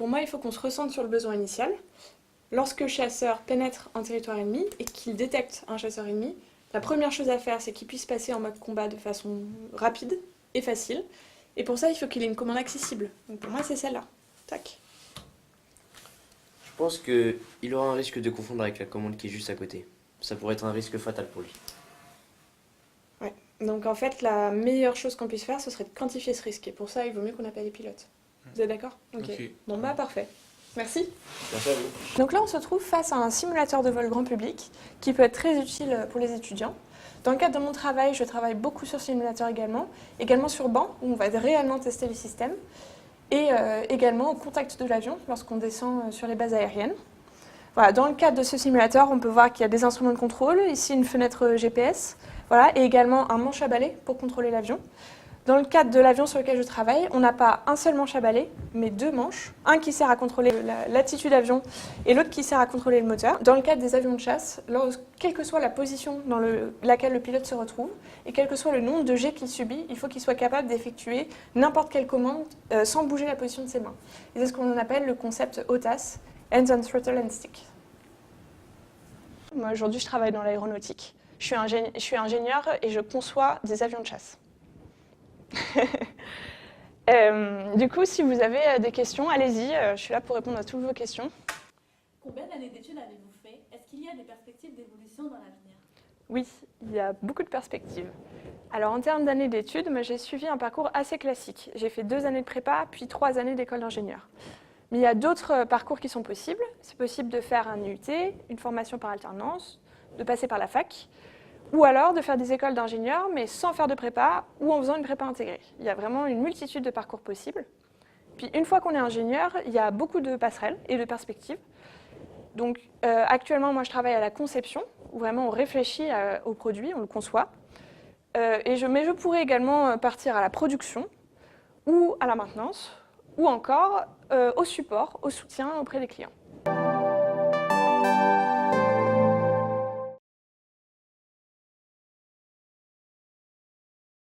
pour moi, il faut qu'on se ressente sur le besoin initial. Lorsque le chasseur pénètre en territoire ennemi et qu'il détecte un chasseur ennemi, la première chose à faire, c'est qu'il puisse passer en mode combat de façon rapide et facile. Et pour ça, il faut qu'il ait une commande accessible. Donc pour moi, c'est celle-là. Tac. Je pense qu'il aura un risque de confondre avec la commande qui est juste à côté. Ça pourrait être un risque fatal pour lui. Ouais. Donc en fait, la meilleure chose qu'on puisse faire, ce serait de quantifier ce risque. Et pour ça, il vaut mieux qu'on appelle les pilotes. Vous êtes d'accord? Ok. Bon bah parfait. Merci. Merci à vous. Donc là, on se trouve face à un simulateur de vol grand public qui peut être très utile pour les étudiants. Dans le cadre de mon travail, je travaille beaucoup sur simulateur également sur banc, où on va réellement tester les systèmes, et également au contact de l'avion lorsqu'on descend sur les bases aériennes. Voilà, dans le cadre de ce simulateur, on peut voir qu'il y a des instruments de contrôle, ici une fenêtre GPS, voilà, et également un manche à balai pour contrôler l'avion. Dans le cadre de l'avion sur lequel je travaille, on n'a pas un seul manche à balai, mais deux manches. Un qui sert à contrôler l'attitude d'avion et l'autre qui sert à contrôler le moteur. Dans le cadre des avions de chasse, quelle que soit la position dans laquelle le pilote se retrouve et quel que soit le nombre de jets qu'il subit, il faut qu'il soit capable d'effectuer n'importe quelle commande sans bouger la position de ses mains. Et c'est ce qu'on appelle le concept OTAS, Hands on Throttle and Stick. Moi, aujourd'hui, je travaille dans l'aéronautique. Je suis ingénieur et je conçois des avions de chasse. Du coup, si vous avez des questions, allez-y, je suis là pour répondre à toutes vos questions. Combien d'années d'études avez-vous fait? Est-ce qu'il y a des perspectives d'évolution dans l'avenir? Oui, il y a beaucoup de perspectives. Alors en termes d'années d'études, moi, j'ai suivi un parcours assez classique. J'ai fait 2 années de prépa, puis 3 années d'école d'ingénieur. Mais il y a d'autres parcours qui sont possibles. C'est possible de faire un IUT, une formation par alternance, de passer par la fac, ou alors de faire des écoles d'ingénieurs, mais sans faire de prépa, ou en faisant une prépa intégrée. Il y a vraiment une multitude de parcours possibles. Puis une fois qu'on est ingénieur, il y a beaucoup de passerelles et de perspectives. Donc actuellement, moi je travaille à la conception, où vraiment on réfléchit au produit, on le conçoit. Mais je pourrais également partir à la production, ou à la maintenance, ou encore au support, au soutien auprès des clients.